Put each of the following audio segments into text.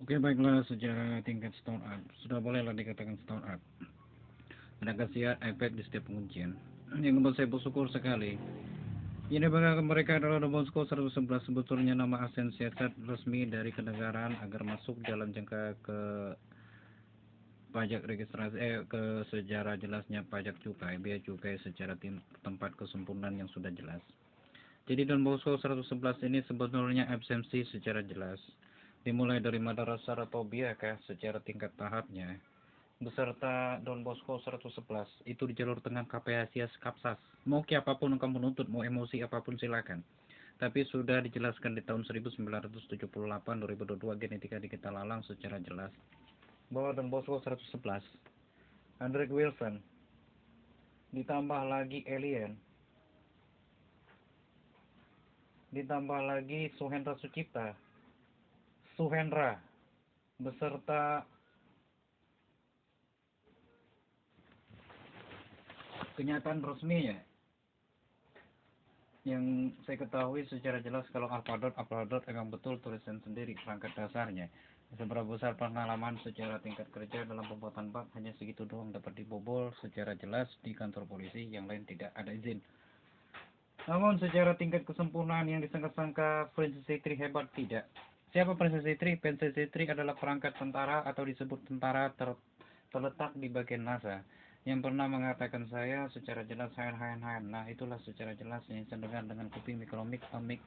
Oke, baiklah, secara tingkat startup sudah bolehlah dikatakan startup. Ada khasiat efek di setiap penguncian yang membuat saya bersyukur sekali. Ini bagi mereka adalah Dobonsko 111, sebetulnya nama asen siasat resmi dari kenegaraan agar masuk dalam jangka ke pajak registrasi ke sejarah jelasnya pajak cukai, bea cukai secara tempat kesempurnaan yang sudah jelas. Jadi Don Bosco 111 ini sebetulnya absensi secara jelas, dimulai dari madrasah atau biakah secara tingkat tahapnya, beserta Don Bosco 111 itu di jalur tengah KPASIAS Kapsas. Mau apapun kamu menuntut, mau emosi apapun silakan. Tapi sudah dijelaskan di tahun 1978 2022 genetika digital lalang secara jelas bahwa Don Bosco 111 Hendrik Wilson ditambah lagi Alien ditambah lagi Suhendra Sucipta Suhendra beserta kenyataan resminya yang saya ketahui secara jelas kalau Alpha.Upload memang betul tulisan sendiri perangkat dasarnya. Seberapa besar pengalaman secara tingkat kerja dalam pembuatan bug hanya segitu doang dapat dibobol secara jelas di kantor polisi, yang lain tidak ada izin. Namun secara tingkat kesempurnaan yang disangka-sangka Princess Citri hebat, tidak. Siapa Princess Citri? Princess Citri adalah perangkat tentara atau disebut tentara terletak di bagian NASA yang pernah mengatakan saya secara jelas hayan. Nah, itulah secara jelas yang saya dengar dengan kuping mikromik mik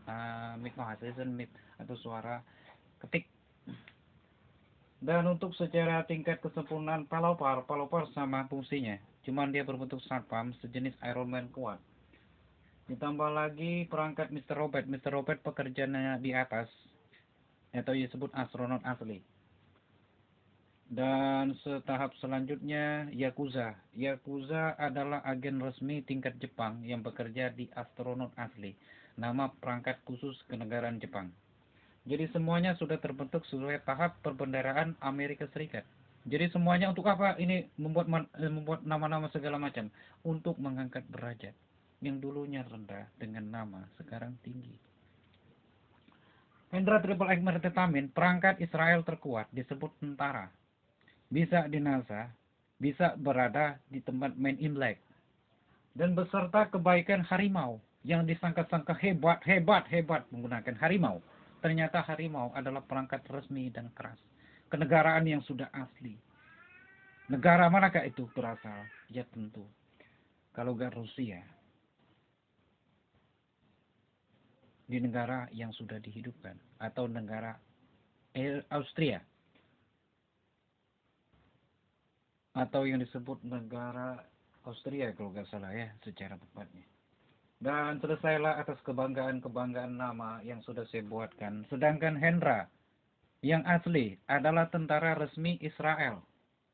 atau suara ketik. Dan untuk secara tingkat kesempurnaan palopar sama fungsinya, cuman dia berbentuk satpam sejenis Iron Man kuat. Ditambah lagi perangkat Mr. Robert. Mr. Robert pekerjaannya di atas atau disebut astronot asli. Dan setahap selanjutnya Yakuza. Yakuza adalah agen resmi tingkat Jepang yang bekerja di astronot asli. Nama perangkat khusus kenegaraan Jepang. Jadi semuanya sudah terbentuk sesuai tahap perbendaraan Amerika Serikat. Jadi semuanya untuk apa? Ini membuat nama-nama segala macam untuk mengangkat derajat yang dulunya rendah dengan nama sekarang tinggi. Hendra Triple X Mertetamin, perangkat Israel terkuat, disebut tentara. Bisa di NASA, bisa berada di tempat main Imlek. Dan beserta kebaikan harimau yang disangka-sangka hebat menggunakan harimau. Ternyata harimau adalah perangkat resmi dan keras. Kenegaraan yang sudah asli. Negara manakah itu berasal? Ya tentu. Kalau gak Rusia, di negara yang sudah dihidupkan. Atau negara Austria. Atau yang disebut negara Austria kalau gak salah ya secara tepatnya. Dan selesailah atas kebanggaan-kebanggaan nama yang sudah saya buatkan. Sedangkan Hendra yang asli adalah tentara resmi Israel.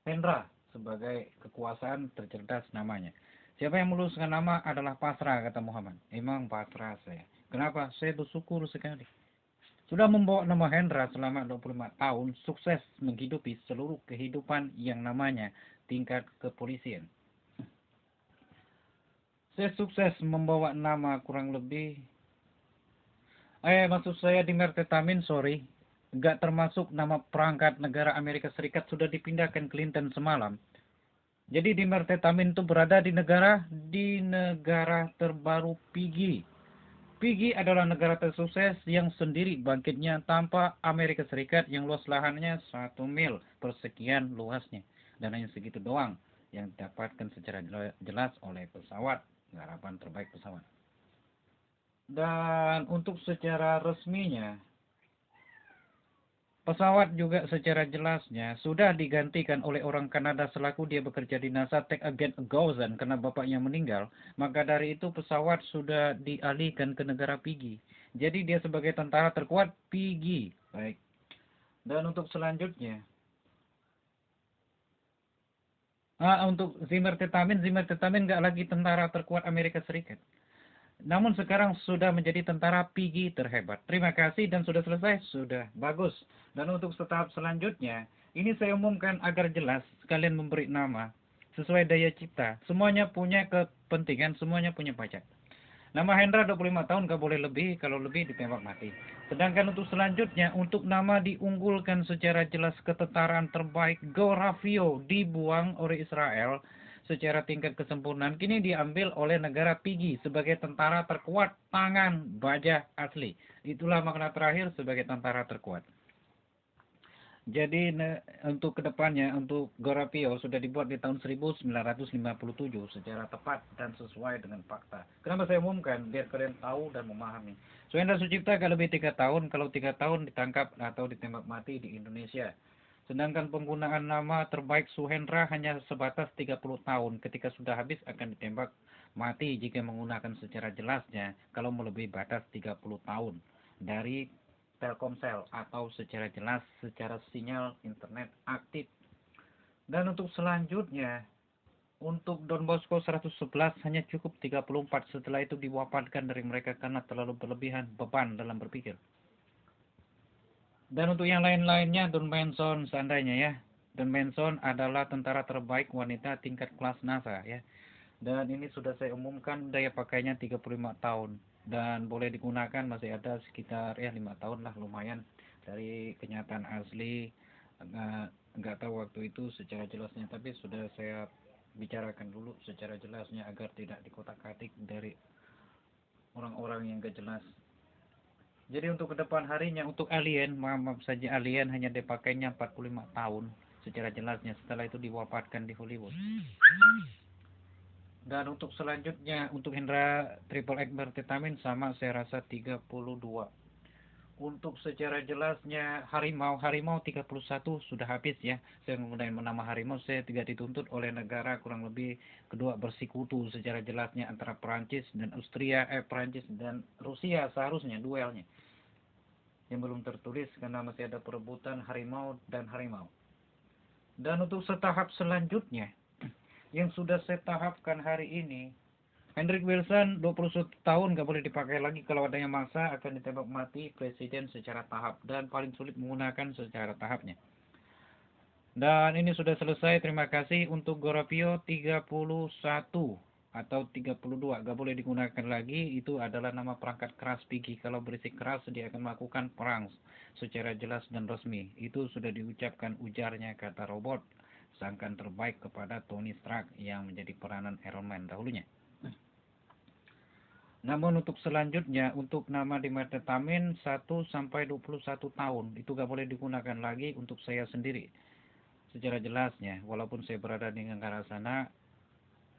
Hendra sebagai kekuasaan tercerdas namanya. Siapa yang meluluskan nama adalah pasrah, kata Muhammad. Emang pasrah saya. Kenapa? Saya bersyukur sekali. Sudah membawa nama Hendra selama 25 tahun, sukses menghidupi seluruh kehidupan yang namanya tingkat kepolisian. Saya sukses membawa nama kurang lebih maksud saya di Mertetamin, sorry, nggak termasuk nama perangkat negara Amerika Serikat sudah dipindahkan Clinton semalam. Jadi di Mertetamin itu berada di negara terbaru Pigi. Pigi adalah negara tersukses yang sendiri bangkitnya tanpa Amerika Serikat yang luas lahannya 1 mil persekian luasnya. Dan hanya segitu doang yang didapatkan secara jelas oleh pesawat, harapan terbaik pesawat. Dan untuk secara resminya, pesawat juga secara jelasnya sudah digantikan oleh orang Kanada selaku dia bekerja di NASA Tech Agent Gauzen karena bapaknya meninggal. Maka dari itu pesawat sudah dialihkan ke negara Pigi. Jadi dia sebagai tentara terkuat Pigi. Baik. Dan untuk selanjutnya, untuk Zimmer Tetamin nggak lagi tentara terkuat Amerika Serikat. Namun sekarang sudah menjadi tentara Pigi terhebat. Terima kasih dan sudah selesai. Sudah. Bagus. Dan untuk tahap selanjutnya, ini saya umumkan agar jelas sekalian memberi nama sesuai daya cipta. Semuanya punya kepentingan, semuanya punya pajak. Nama Hendra 25 tahun, nggak boleh lebih, kalau lebih ditembak mati. Sedangkan untuk selanjutnya, untuk nama diunggulkan secara jelas ketentaraan terbaik, Goravio dibuang oleh Israel secara tingkat kesempurnaan. Kini diambil oleh negara Pigi sebagai tentara terkuat tangan baja asli. Itulah makna terakhir sebagai tentara terkuat. Jadi untuk kedepannya, untuk Gorapio sudah dibuat di tahun 1957 secara tepat dan sesuai dengan fakta. Kenapa saya umumkan? Biar kalian tahu dan memahami. Suhendra Sucipta kalau lebih 3 tahun, kalau 3 tahun ditangkap atau ditembak mati di Indonesia. Sedangkan penggunaan nama terbaik Suhendra hanya sebatas 30 tahun. Ketika sudah habis akan ditembak mati jika menggunakan secara jelasnya kalau melebihi batas 30 tahun dari Telkomsel atau secara jelas secara sinyal internet aktif. Dan untuk selanjutnya, untuk Don Bosco 111 hanya cukup 34, setelah itu diwafatkan dari mereka karena terlalu berlebihan beban dalam berpikir. Dan untuk yang lain-lainnya, Don Benson seandainya ya. Don Benson adalah tentara terbaik wanita tingkat kelas NASA ya. Dan ini sudah saya umumkan, daya pakainya 35 tahun. Dan boleh digunakan masih ada sekitar ya 5 tahun lah, lumayan. Dari kenyataan asli, nggak tahu waktu itu secara jelasnya. Tapi sudah saya bicarakan dulu secara jelasnya agar tidak dikotak-katik dari orang-orang yang gak jelas. Jadi untuk ke depan harinya, untuk alien, maaf saja alien hanya dipakainya 45 tahun secara jelasnya. Setelah itu diwafatkan di Hollywood. Dan untuk selanjutnya, untuk Hendra Triple X Bertetamin sama saya rasa 32. Untuk secara jelasnya harimau 31 sudah habis ya. Saya menggunakan nama harimau, saya tidak dituntut oleh negara, kurang lebih kedua bersekutu secara jelasnya antara Perancis dan Perancis dan Rusia seharusnya duelnya. Yang belum tertulis karena masih ada perebutan harimau dan harimau. Dan untuk setahap selanjutnya yang sudah saya tahapkan hari ini, Hendrik Wilson 21 tahun nggak boleh dipakai lagi, kalau adanya mangsa akan ditembak mati presiden secara tahap dan paling sulit menggunakan secara tahapnya. Dan ini sudah selesai, terima kasih. Untuk Gorapio 31 atau 32 nggak boleh digunakan lagi, itu adalah nama perangkat keras Pigi. Kalau berisik keras dia akan melakukan perang secara jelas dan resmi. Itu sudah diucapkan ujarnya kata robot sangkan terbaik kepada Tony Stark yang menjadi peranan Iron Man dahulunya. Namun untuk selanjutnya, untuk nama di metetamin 1 sampai 21 tahun, itu gak boleh digunakan lagi untuk saya sendiri. Secara jelasnya, walaupun saya berada di negara sana,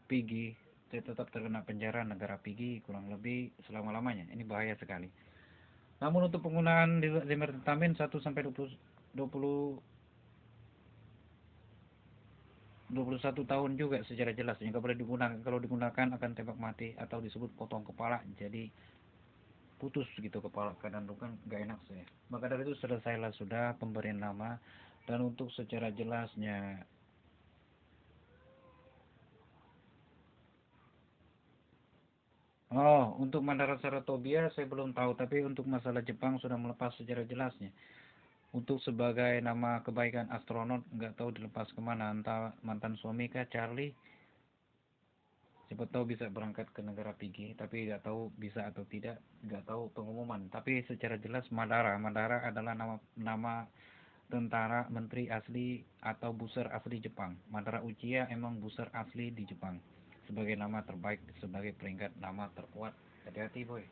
Pigi, saya tetap terkena penjara negara Pigi kurang lebih selama-lamanya. Ini bahaya sekali. Namun untuk penggunaan di metetamin 1 sampai 21 tahun juga secara jelas, nggak boleh digunakan. Kalau digunakan akan tembak mati atau disebut potong kepala, jadi putus gitu kepala, kadang kan nggak enak saya. Maka dari itu selesailah sudah pemberian nama. Dan untuk secara jelasnya, untuk Mandara Saratobia saya belum tahu, tapi untuk masalah Jepang sudah melepas secara jelasnya. Untuk sebagai nama kebaikan astronot nggak tahu dilepas kemana, entah mantan suami kah Charlie, siapa tahu bisa berangkat ke negara Pigi, tapi nggak tahu bisa atau tidak, nggak tahu pengumuman. Tapi secara jelas Madara adalah nama tentara menteri asli atau buser asli Jepang. Madara Uchiha emang buser asli di Jepang sebagai nama terbaik, sebagai peringkat nama terkuat. Hati-hati boy.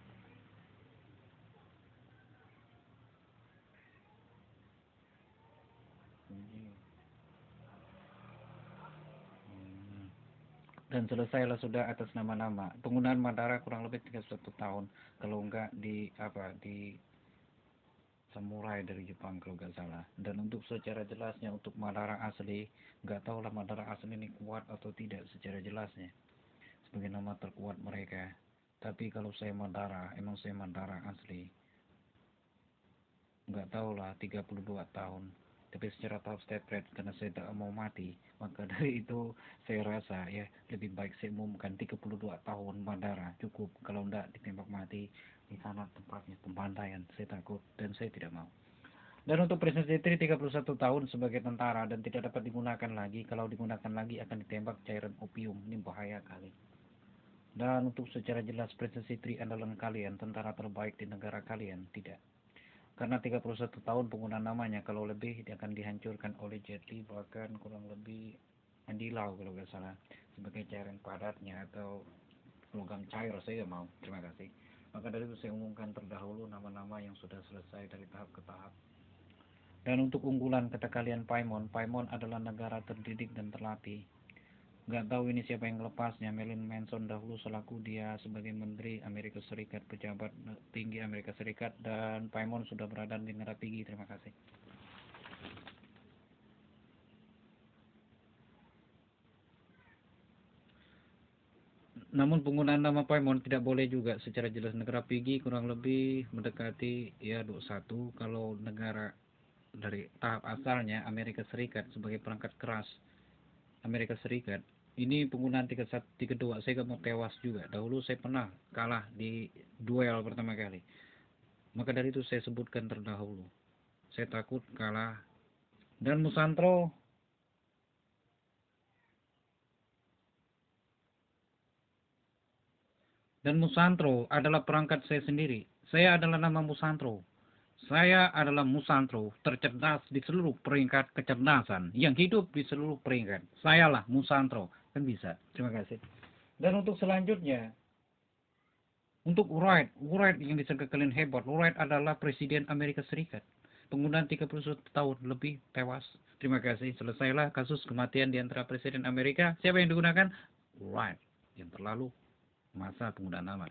Dan selesailah sudah atas nama-nama. Penggunaan Madara kurang lebih 31 tahun. Kalau enggak di samurai dari Jepang kalau nggak salah. Dan untuk secara jelasnya untuk Madara asli, nggak tahu lah Madara asli ini kuat atau tidak secara jelasnya sebagai nama terkuat mereka. Tapi kalau saya Madara, emang saya Madara asli, nggak tahu lah 32 tahun. Tapi secara tahap step rate karena saya tak mau mati, maka dari itu saya rasa ya lebih baik saya umumkan 32 tahun Madara cukup. Kalau enggak ditembak mati di sana tempatnya pembantaian, saya takut dan saya tidak mau. Dan untuk Presiden Jetri 31 tahun sebagai tentara dan tidak dapat digunakan lagi. Kalau digunakan lagi akan ditembak cairan opium. Ini bahaya kali. Dan untuk secara jelas Princess Tri andalan kalian, tentara terbaik di negara kalian, tidak. Karena 31 tahun penggunaan namanya, kalau lebih dia akan dihancurkan oleh Jet Li, bahkan kurang lebih Andy Lau kalau nggak salah, sebagai cairan padatnya atau logam cair saya mau. Terima kasih. Maka dari itu saya umumkan terdahulu nama-nama yang sudah selesai dari tahap ke tahap. Dan untuk unggulan kata kalian Paimon, Paimon adalah negara terdidik dan terlatih. Nggak tahu ini siapa yang lepasnya. Marilyn Manson dahulu selaku dia sebagai Menteri Amerika Serikat, pejabat tinggi Amerika Serikat, dan Paimon sudah berada di negara tinggi. Terima kasih. Namun penggunaan nama Paimon tidak boleh juga secara jelas. Negara Pigi kurang lebih mendekati ya 21 kalau negara dari tahap asalnya Amerika Serikat sebagai perangkat keras Amerika Serikat. Ini penggunaan 32 saya mau tewas juga. Dahulu saya pernah kalah di duel pertama kali. Maka dari itu saya sebutkan terdahulu. Saya takut kalah. Dan Musantro adalah perangkat saya sendiri. Saya adalah nama Musantro. Saya adalah Musantro, tercerdas di seluruh peringkat kecerdasan, yang hidup di seluruh peringkat. Sayalah Musantro. Kan bisa. Terima kasih. Dan untuk selanjutnya, untuk Wright, Wright yang disangka kalian hebat, Wright adalah Presiden Amerika Serikat. Penggunaan 31 tahun lebih tewas. Terima kasih. Selesailah kasus kematian di antara Presiden Amerika. Siapa yang digunakan? Wright. Yang terlalu masa penggunaan nama.